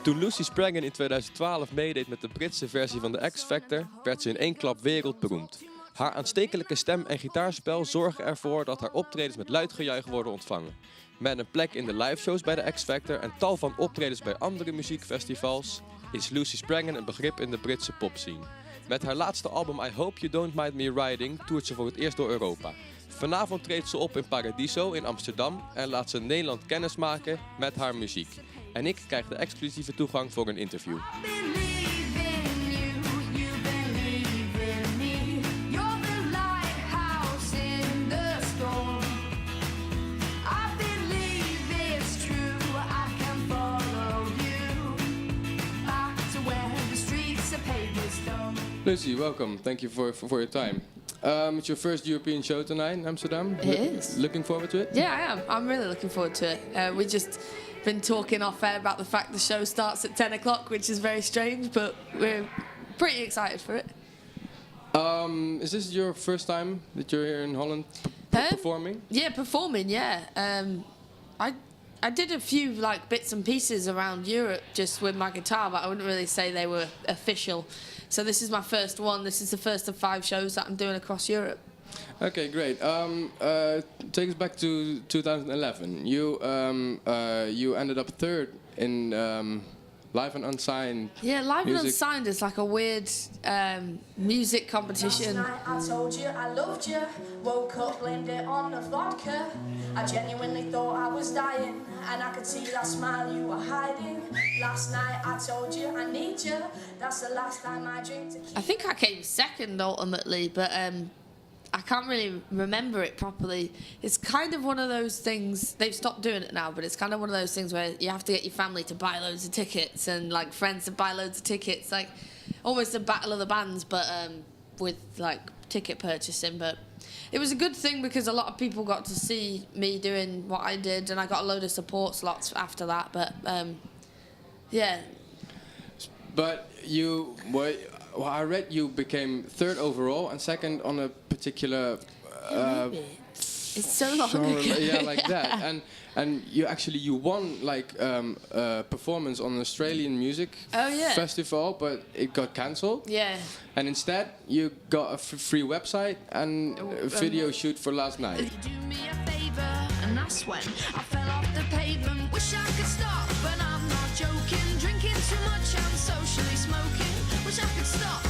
Toen Lucy Spraggan in 2012 meedeed met de Britse versie van de X Factor, werd ze in één klap wereldberoemd. Haar aanstekelijke stem en gitaarspel zorgen ervoor dat haar optredens met luid gejuich worden ontvangen. Met een plek in de liveshows bij de X Factor en tal van optredens bij andere muziekfestivals is Lucy Spraggan een begrip in de Britse popscene. Met haar laatste album I Hope You Don't Mind Me Riding toert ze voor het eerst door Europa. Vanavond treedt ze op in Paradiso in Amsterdam en laat ze Nederland kennismaken met haar muziek. En ik krijg de exclusieve toegang voor een interview. Lucy, welcome. Thank you for your time. It's your first European show tonight in Amsterdam. It is. Looking forward to it? Yeah, I am. I'm really looking forward to it. We just been talking off air about the fact the show starts at 10 o'clock, which is very strange, but we're pretty excited for it. Is this your first time that you're here in Holland performing? Yeah, performing, yeah. I did a few like bits and pieces around Europe just with my guitar, but I wouldn't really say they were official. So this is my first one. This is the first of 5 shows that I'm doing across Europe. Okay, great. Take us back to 2011. You ended up third in Live and Unsigned. Yeah, Live music. and Unsigned is like a weird music competition. Last night I told you I loved you. Woke up, blamed it on the vodka. I genuinely thought I was dying, and I could see that smile you were hiding. Last night I told you I need you. That's the last time I drink tequila. I think I came second ultimately, but I can't really remember it properly. It's kind of one of those things, they've stopped doing it now, but it's kind of one of those things where you have to get your family to buy loads of tickets and like friends to buy loads of tickets, like almost a battle of the bands, but with like ticket purchasing. But it was a good thing because a lot of people got to see me doing what I did, and I got a load of support slots after that, but yeah. But I read you became third overall and second on a particular It's so long genre, ago. yeah, like that. And you won like a performance on an Australian music festival, but it got cancelled. Yeah. And instead you got a free website and a video shoot for last night. You do me a favour, and that's when I fell off the pavement. Wish I could stop, but I'm not joking. Drinking too much, I'm socially smoking. Wish I could start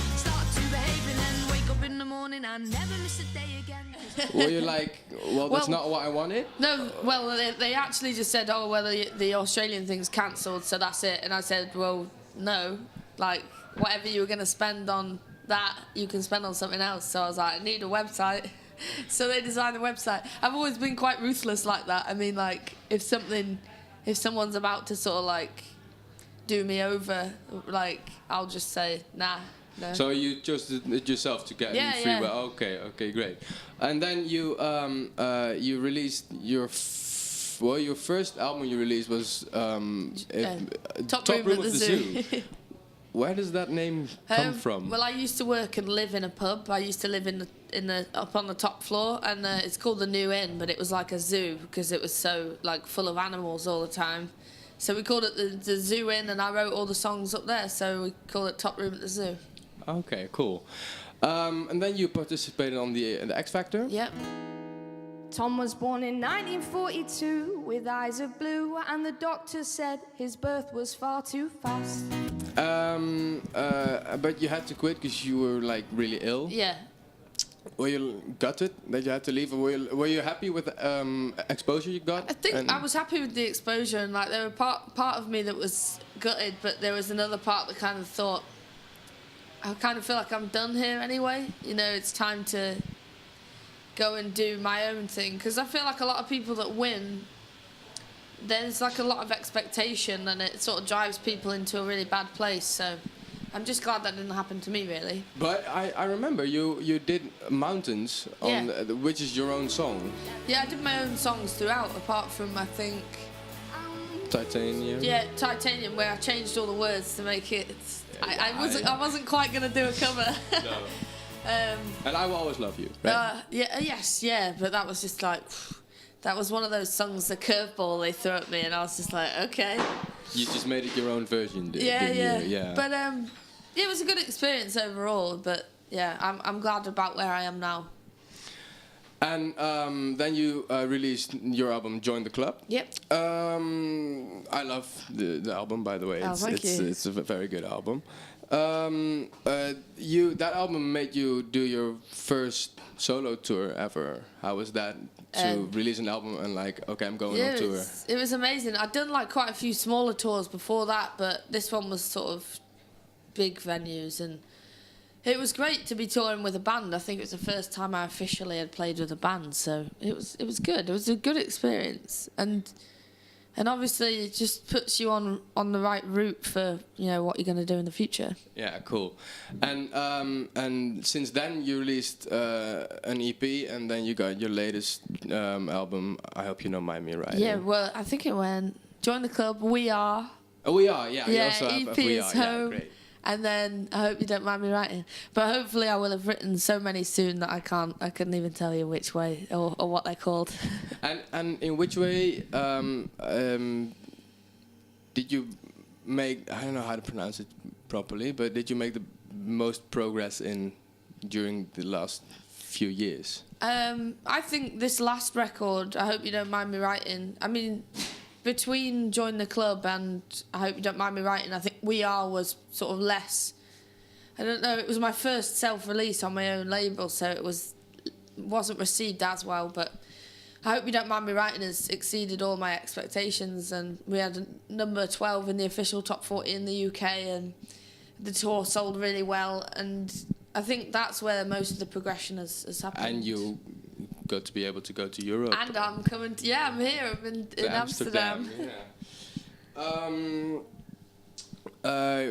to behave, and then wake up in the morning and never miss a day again. Were you like, well, that's not what I wanted? No, well, they actually just said, oh, well, the Australian thing's cancelled, so that's it. And I said, well, no, like, whatever you were going to spend on that, you can spend on something else. So I was like, I need a website. So they designed a website. I've always been quite ruthless like that. I mean, like, if someone's about to sort of, like, do me over, like, I'll just say, nah. No. So you chose it yourself to get in free. Well, okay, great. And then you released your your first album you released was Top Room at the Zoo. Where does that name come from? Well, I used to work and live in a pub. I used to live in the up on the top floor, and it's called the New Inn, but it was like a zoo because it was so like full of animals all the time. So we called it the Zoo Inn, and I wrote all the songs up there. So we call it Top Room at the Zoo. Okay, cool. And then you participated on the X Factor. Yep. Tom was born in 1942 with eyes of blue, and the doctor said his birth was far too fast. But you had to quit because you were like really ill. Yeah. Were you gutted that you had to leave, or were you happy with the exposure you got? I think I was happy with the exposure, and like there were part of me that was gutted, but there was another part that kind of thought, I kind of feel like I'm done here anyway. You know, it's time to go and do my own thing. Because I feel like a lot of people that win, there's like a lot of expectation, and it sort of drives people into a really bad place. So I'm just glad that didn't happen to me, really. But I remember you did Mountains, on which is your own song. Yeah, I did my own songs throughout, apart from, I think... Titanium? Yeah, Titanium, where I changed all the words to make it... I wasn't quite going to do a cover. No. And I Will Always Love You, right? But that was just like... That was one of those songs, the curveball they threw at me, and I was just like, okay. You just made it your own version, didn't you? Yeah. But it was a good experience overall. But yeah, I'm glad about where I am now. And then you released your album, Join the Club. Yep. I love the album, by the way. Oh, thank you. It's a very good album. That album made you do your first solo tour ever. How was that to release an album and like, okay, I'm going on tour? It was amazing. I'd done like quite a few smaller tours before that, but this one was sort of big venues, and it was great to be touring with a band. I think it was the first time I officially had played with a band, so it was good. It was a good experience, and obviously it just puts you on the right route for what you're going to do in the future. Yeah, cool. And since then you released an EP, and then you got your latest album. I Hope You Don't Mind Me Writing. Yeah, well, I think it went Join the Club, We Are. Oh, We Are, yeah. You Yeah, also have EP We is Are. Home. Yeah, great. And then I Hope You Don't Mind Me Writing. But hopefully I will have written so many soon that I couldn't even tell you which way or what they're called. And in which way did you make, I don't know how to pronounce it properly, but did you make the most progress during the last few years? I think this last record, I Hope You Don't Mind Me Writing, I mean, between Join the Club and I Hope You Don't Mind Me Writing, I think We Are was sort of less, I don't know, it was my first self-release on my own label, so it wasn't received as well, but I Hope You Don't Mind Me Writing has exceeded all my expectations, and we had a number 12 in the official top 40 in the UK, and the tour sold really well, and I think that's where most of the progression has happened. And you got to be able to go to Europe. And I'm coming to, I'm here, I'm in Amsterdam. Yeah.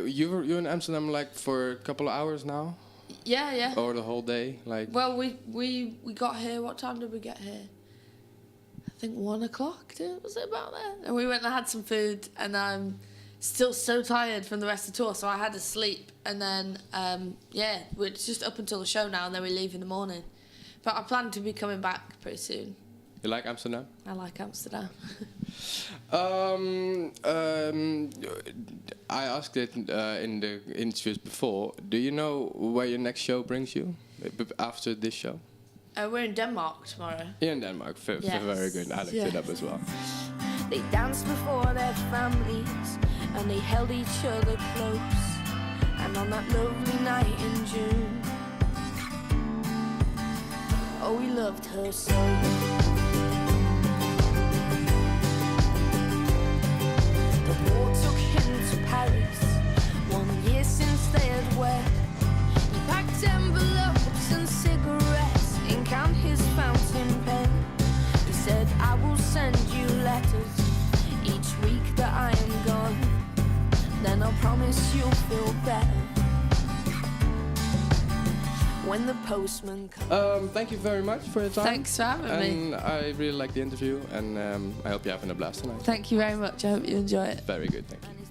You're in Amsterdam like for a couple of hours now? Yeah. Or the whole day? Like. Well, we got here, what time did we get here? I think 1 o'clock, was it about there? And we went and had some food, and I'm still so tired from the rest of the tour, so I had to sleep. And then, we're just up until the show now, and then we leave in the morning. But I plan to be coming back pretty soon. You like Amsterdam? I like Amsterdam. I asked it in the interviews before. Do you know where your next show brings you after this show? We're in Denmark tomorrow. You're in Denmark. Very good. I looked it up as well. They danced before their families and they held each other close. And on that lovely night in June, oh, we loved her so. The war took him to Paris 1 year since they had wed. He packed envelopes and cigarettes and count his fountain pen. He said, I will send you letters each week that I am gone. Then I'll promise you'll feel better when the postman comes. Thank you very much for your time. Thanks for having me. And I really liked the interview, and I hope you're having a blast tonight. Thank you very much. I hope you enjoy it. Very good, thank you.